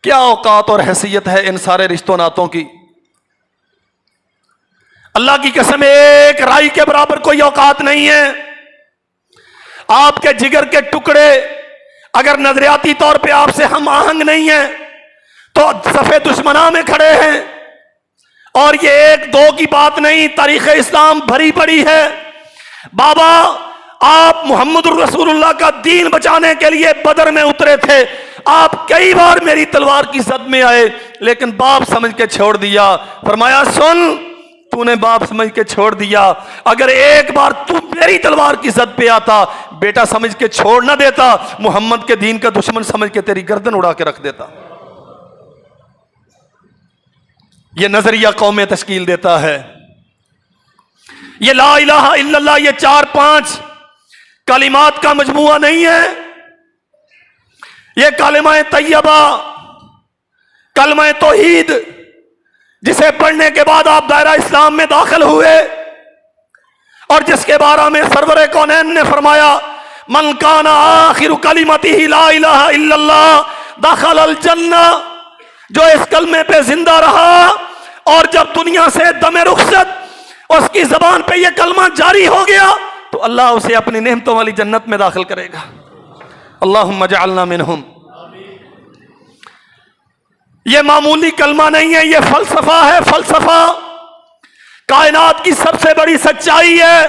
کیا اوقات اور حیثیت ہے ان سارے رشتوں ناتوں کی؟ اللہ کی قسم ایک رائی کے برابر کوئی اوقات نہیں ہے۔ آپ کے جگر کے ٹکڑے اگر نظریاتی طور پہ آپ سے ہم آہنگ نہیں ہیں تو صفے دشمناں میں کھڑے ہیں۔ اور یہ ایک دو کی بات نہیں، تاریخ اسلام بھری پڑی ہے۔ بابا آپ محمد الرسول اللہ کا دین بچانے کے لیے بدر میں اترے تھے، آپ کئی بار میری تلوار کی زد میں آئے لیکن باپ سمجھ کے چھوڑ دیا۔ فرمایا سن، تو نے باپ سمجھ کے چھوڑ دیا، اگر ایک بار تو میری تلوار کی زد پہ آتا، بیٹا سمجھ کے چھوڑ نہ دیتا، محمد کے دین کا دشمن سمجھ کے تیری گردن اڑا کے رکھ دیتا۔ یہ نظریہ قومیں تشکیل دیتا ہے۔ یہ لا الہ الا اللہ یہ 4-5 کلمات کا مجموعہ نہیں ہے، یہ کلمہ طیبہ، کلمہ توحید، جسے پڑھنے کے بعد آپ دائرہ اسلام میں داخل ہوئے اور جس کے بارے میں سرور کونین نے فرمایا من کان آخر کلمتہ لا الہ الا اللہ دخل الجنہ، جو اس کلمے پہ زندہ رہا اور جب دنیا سے دم رخصت اس کی زبان پہ یہ کلمہ جاری ہو گیا تو اللہ اسے اپنی نعمتوں والی جنت میں داخل کرے گا۔ اللہم اجعلنا منہم۔ یہ معمولی کلمہ نہیں ہے، یہ فلسفہ ہے، فلسفہ کائنات کی سب سے بڑی سچائی ہے۔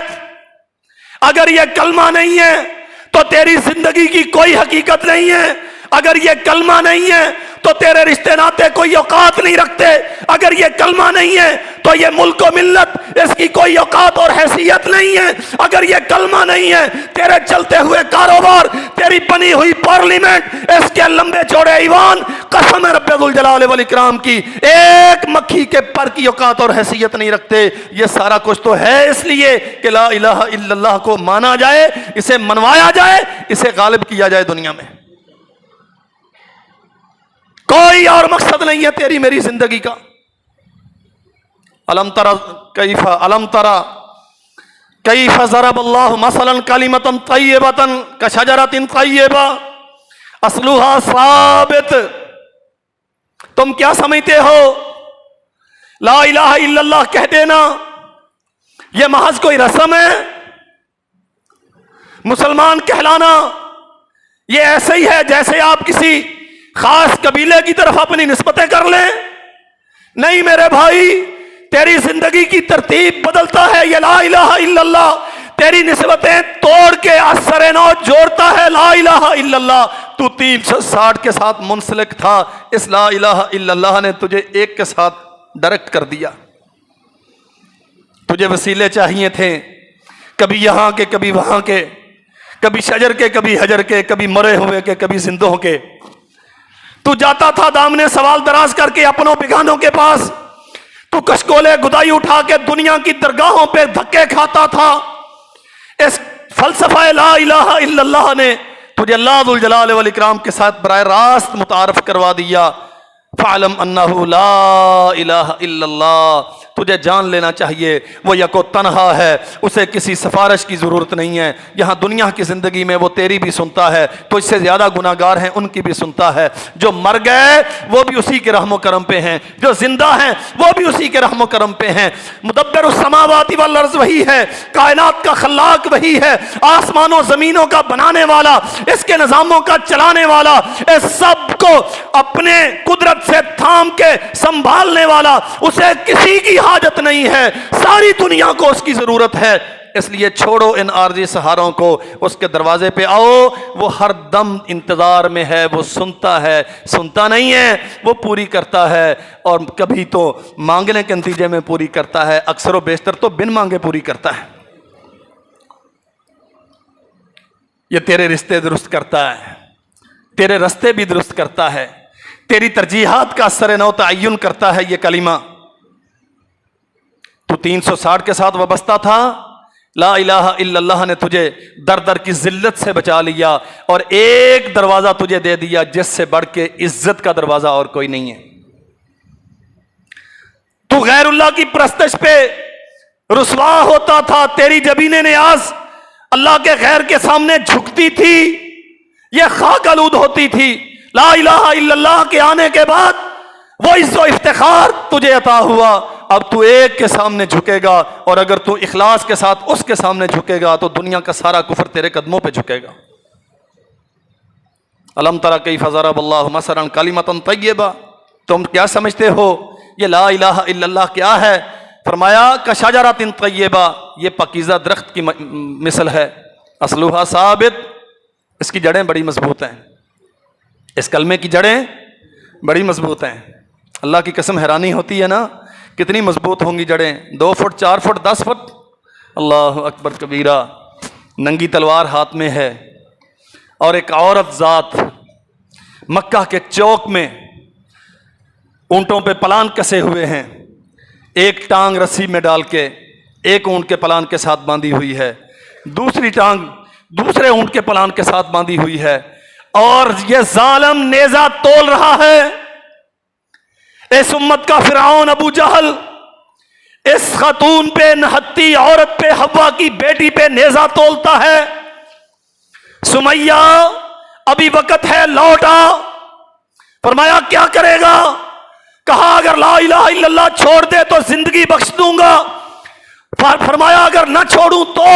اگر یہ کلمہ نہیں ہے تو تیری زندگی کی کوئی حقیقت نہیں ہے، اگر یہ کلمہ نہیں ہے تو تیرے رشتے ناتے کوئی اوقات نہیں رکھتے، اگر یہ کلمہ نہیں ہے تو یہ ملک و ملت اس کی کوئی اوقات اور حیثیت نہیں ہے، اگر یہ کلمہ نہیں ہے تیرے چلتے ہوئے کاروبار، تیری بنی ہوئی پارلیمنٹ، اس کے لمبے چوڑے ایوان، قسم رب ذوالجلال والاکرام کی ایک مکھی کے پر کی اوقات اور حیثیت نہیں رکھتے۔ یہ سارا کچھ تو ہے اس لیے کہ لا الہ الا اللہ کو مانا جائے، اسے منوایا جائے، اسے غالب کیا جائے دنیا میں۔ کوئی اور مقصد نہیں ہے تیری میری زندگی کا۔ الم ترى کیف ضرب اللہ مثلا کلمۃ طیبۃ کشجرۃ طیبہ اصلها ثابت۔ تم کیا سمجھتے ہو لا الہ الا اللہ کہہ دینا یہ محض کوئی رسم ہے؟ مسلمان کہلانا یہ ایسے ہی ہے جیسے آپ کسی خاص قبیلے کی طرف اپنی نسبتیں کر لیں؟ نہیں میرے بھائی، تیری زندگی کی ترتیب بدلتا ہے یہ لا الہ الا اللہ، تیری نسبتیں توڑ کے اثر نو جوڑتا ہے لا الہ الا اللہ۔ تو 360 کے ساتھ منسلک تھا، اس لا الہ الا اللہ نے تجھے ایک کے ساتھ ڈائریکٹ کر دیا۔ تجھے وسیلے چاہیے تھے، کبھی یہاں کے کبھی وہاں کے، کبھی شجر کے کبھی حجر کے، کبھی مرے ہوئے کے کبھی زندوں کے۔ تو جاتا تھا دامنے سوال دراز کر کے اپنوں بگانوں کے پاس، تو کشکولے گدائی اٹھا کے دنیا کی درگاہوں پہ دھکے کھاتا تھا۔ اس فلسفہ لا الہ الا اللہ نے تجھے اللہ ذوالجلال والاکرام کے ساتھ براہ راست متعارف کروا دیا۔ فَعْلَمْ أَنَّهُ لَا إِلَهَ إِلَّا اللَّهُ، تجھے جان لینا چاہیے وہ یک و تنہا ہے، اسے کسی سفارش کی ضرورت نہیں ہے۔ یہاں دنیا کی زندگی میں وہ تیری بھی سنتا ہے، تو اس سے زیادہ گناہگار ہیں ان کی بھی سنتا ہے۔ جو مر گئے وہ بھی اسی کے رحم و کرم پہ ہیں، جو زندہ ہیں وہ بھی اسی کے رحم و کرم پہ ہیں۔ مدبر السماوات والارض وہی ہے، کائنات کا خلاق وہی ہے، آسمان و زمینوں کا بنانے والا، اس کے نظاموں کا چلانے والا، اس سب کو اپنے قدرت سے تھام کے سنبھالنے والا، اسے کسی کی حاجت نہیں ہے، ساری دنیا کو اس کی ضرورت ہے۔ اس لیے چھوڑو ان عارضی سہاروں کو، اس کے دروازے پہ آؤ، وہ ہر دم انتظار میں ہے، وہ سنتا ہے، سنتا نہیں ہے وہ پوری کرتا ہے، اور کبھی تو مانگنے کے نتیجے میں پوری کرتا ہے، اکثر و بیشتر تو بن مانگے پوری کرتا ہے۔ یہ تیرے رشتے درست کرتا ہے، تیرے رستے بھی درست کرتا ہے، تیری ترجیحات کا اثر نو تعین کرتا ہے یہ کلمہ۔ تو 360 کے ساتھ وابستہ تھا، لا الہ الا اللہ نے تجھے در در کی ذلت سے بچا لیا اور ایک دروازہ تجھے دے دیا جس سے بڑھ کے عزت کا دروازہ اور کوئی نہیں ہے۔ تو غیر اللہ کی پرستش پہ رسوا ہوتا تھا، تیری جبین نیاز اللہ کے غیر کے سامنے جھکتی تھی، یہ خاک آلود ہوتی تھی، لا الہ الا اللہ کے آنے کے بعد وہ عزت و افتخار تجھے عطا ہوا. اب تو ایک کے سامنے جھکے گا، اور اگر تو اخلاص کے ساتھ اس کے سامنے جھکے گا تو دنیا کا سارا کفر تیرے قدموں پہ جھکے گا. الم تری کیف ضرب اللہ مثلا کلمۃ طیبہ، تم کیا سمجھتے ہو یہ لا الہ الا اللہ کیا ہے؟ فرمایا کشجرۃ طیبہ، یہ پاکیزہ درخت کی مثل ہے، اصلها ثابت، اس کی جڑیں بڑی مضبوط ہیں، اس کلمے کی جڑیں بڑی مضبوط ہیں. اللہ کی قسم حیرانی ہوتی ہے نا، کتنی مضبوط ہوں گی جڑیں، 2 فٹ 4 فٹ 10 فٹ. اللہ اکبر کبیرہ. ننگی تلوار ہاتھ میں ہے، اور ایک عورت ذات مکہ کے چوک میں اونٹوں پہ پلان کسے ہوئے ہیں، ایک ٹانگ رسی میں ڈال کے ایک اونٹ کے پلان کے ساتھ باندھی ہوئی ہے، دوسری ٹانگ دوسرے اونٹ کے پلان کے ساتھ باندھی ہوئی ہے، اور یہ ظالم نیزہ تول رہا ہے. اس امت کا فرعون ابو جہل اس خاتون پہ، نہتی عورت پہ، حوا کی بیٹی پہ نیزہ تولتا ہے. سمیہ ابھی وقت ہے، لوٹا. فرمایا کیا کرے گا؟ کہا اگر لا الہ الا اللہ چھوڑ دے تو زندگی بخش دوں گا. فرمایا اگر نہ چھوڑوں تو؟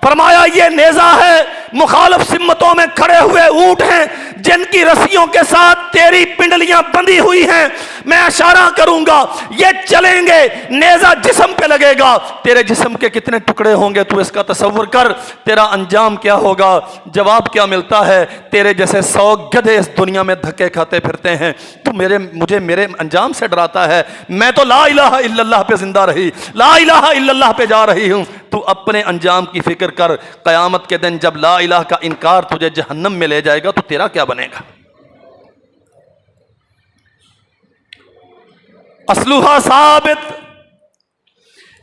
فرمایا یہ نیزہ ہے، مخالف سمتوں میں کھڑے ہوئے اونٹ ہیں جن کی رسیوں کے ساتھ تیری پنڈلیاں بندھی ہوئی ہیں، میں اشارہ کروں گا یہ چلیں گے، نیزہ جسم پہ لگے گا، تیرے جسم کے کتنے ٹکڑے ہوں گے تو اس کا تصور کر، تیرا انجام کیا ہوگا. جواب کیا ملتا ہے؟ تیرے جیسے 100 گدھے اس دنیا میں دھکے کھاتے پھرتے ہیں، تو مجھے میرے انجام سے ڈراتا ہے؟ میں تو لا الہ الا اللہ پہ زندہ رہی، لا الہ الا اللہ پہ جا رہی ہوں. تو اپنے انجام کی فکر کر. قیامت کے دن جب لا الہ کا انکار تجھے جہنم میں لے جائے گا تو تیرا کیا بنے گا؟ اصلها ثابت،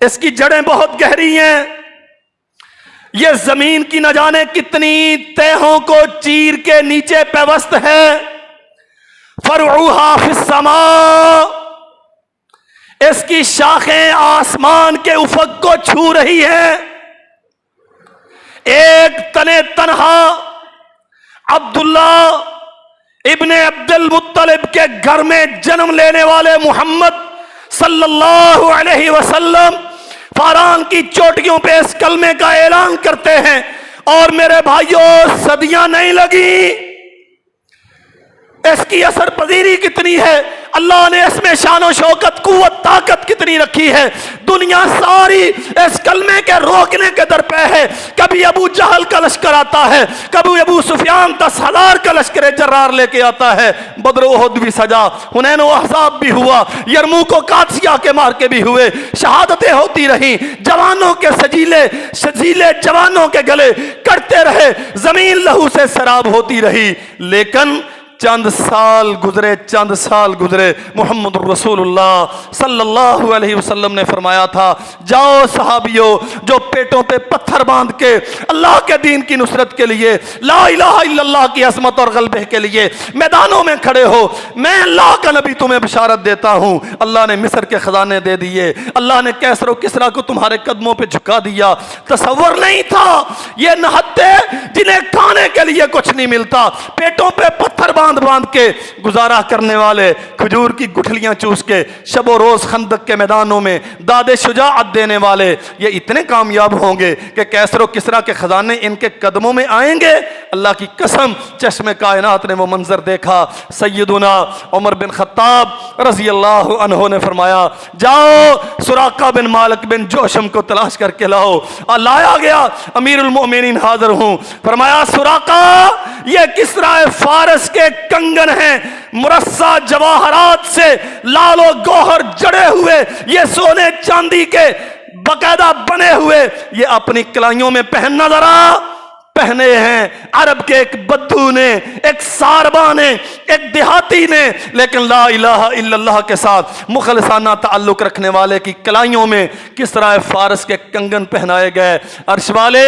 اس کی جڑیں بہت گہری ہیں، یہ زمین کی نہ جانے کتنی تہوں کو چیر کے نیچے پیوست ہے. فرعها فی السماء، اس کی شاخیں آسمان کے افق کو چھو رہی ہیں. ایک تنے تنہا عبداللہ ابن عبد المطلب کے گھر میں جنم لینے والے محمد صلی اللہ علیہ وسلم فاران کی چوٹیوں پہ اس کلمے کا اعلان کرتے ہیں. اور میرے بھائیوں صدیاں نہیں لگی، اس کی اثر پذیری کتنی ہے، اللہ نے اس میں شان و شوکت، قوت، طاقت کتنی رکھی ہے. دنیا ساری اس کلمے کے روکنے کے در پہ ہے. کبھی ابو جہل کا لشکر آتا ہے، کبھی ابو سفیان 10,000 کا لشکر جرار لے کے آتا ہے. بدر و احد بھی سجا، حنین و احزاب بھی ہوا، یرموک و قادسیہ کے مارکے بھی ہوئے، شہادتیں ہوتی رہیں، جوانوں کے سجیلے جوانوں کے گلے کٹتے رہے، زمین لہو سے سراب ہوتی رہی. لیکن چند سال گزرے، محمد رسول اللہ صلی اللہ علیہ وسلم نے فرمایا تھا، جاؤ صحابیوں جو پیٹوں پہ پتھر باندھ کے اللہ کے دین کی نصرت کے لیے، لا الہ الا اللہ کی عظمت اور غلبے کے لیے میدانوں میں کھڑے ہو، میں اللہ کا نبی تمہیں بشارت دیتا ہوں. اللہ نے مصر کے خزانے دے دیے، اللہ نے کیسر و کسریٰ کو تمہارے قدموں پہ جھکا دیا. تصور نہیں تھا یہ نہتے جنہیں کھانے کے لیے کچھ نہیں ملتا، پیٹوں پہ پتھر باندھ کے گزارا کرنے والے، کھجور کی گٹھلیاں چوس کے شب و روز خندق کے میدانوں میں داد شجاعت دینے والے، یہ اتنے کامیاب ہوں گے کہ کیسر و کسریٰ کے خزانے ان کے قدموں میں آئیں گے. اللہ کی قسم چشم کائنات نے وہ منظر دیکھا. سیدنا عمر بن خطاب رضی اللہ عنہ نے فرمایا، جاؤ سراقہ بن مالک بن جوشم کو تلاش کر کے لاؤ. لایا گیا، امیر المؤمنین حاضر ہوں. فرمایا سراقہ یہ کسریٰ فارس کے کنگن ہیں، مرصع جواہرات سے لال و گوہر جڑے ہوئے، یہ سونے چاندی کے باقاعدہ بنے ہوئے، یہ اپنی کلائیوں میں پہننا ذرا پہنے ہیں. عرب کے ایک بدو نے، ایک ساربا نے، ایک دیہاتی نے، لیکن لا الہ الا اللہ کے ساتھ مخلصانہ تعلق رکھنے والے کی کلائیوں میں کسریٰ فارس کے کنگن پہنائے گئے. عرش والے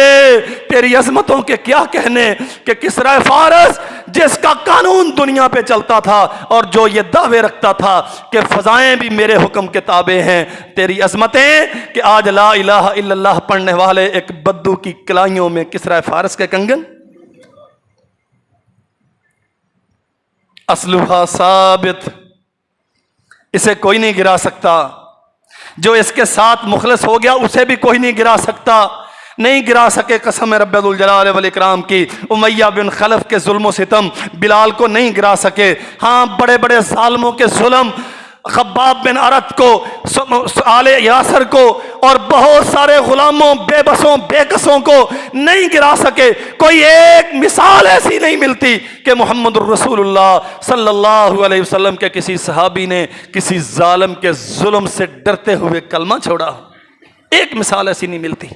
تیری عظمتوں کے کیا کہنے کہ کسریٰ فارس جس کا قانون دنیا پہ چلتا تھا اور جو یہ دعوے رکھتا تھا کہ فضائیں بھی میرے حکم کے تابع ہیں، تیری عظمتیں کہ آج لا الہ الا اللہ پڑھنے والے ایک بدو کی کلائیوں میں کسریٰ فارس کے کنگن. اسلحہ ثابت، اسے کوئی نہیں گرا سکتا. جو اس کے ساتھ مخلص ہو گیا اسے بھی کوئی نہیں گرا سکتا. نہیں گرا سکے قسم رب ذوالجلال والاکرام کی. امیہ بن خلف کے ظلم و ستم بلال کو نہیں گرا سکے. ہاں بڑے بڑے ظالموں کے ظلم خباب بن ارت کو، آل یاسر کو، اور بہت سارے غلاموں، بے بسوں، بے قصوں کو نہیں گرا سکے. کوئی ایک مثال ایسی نہیں ملتی کہ محمد الرسول اللہ صلی اللہ علیہ وسلم کے کسی صحابی نے کسی ظالم کے ظلم سے ڈرتے ہوئے کلمہ چھوڑا. ایک مثال ایسی نہیں ملتی.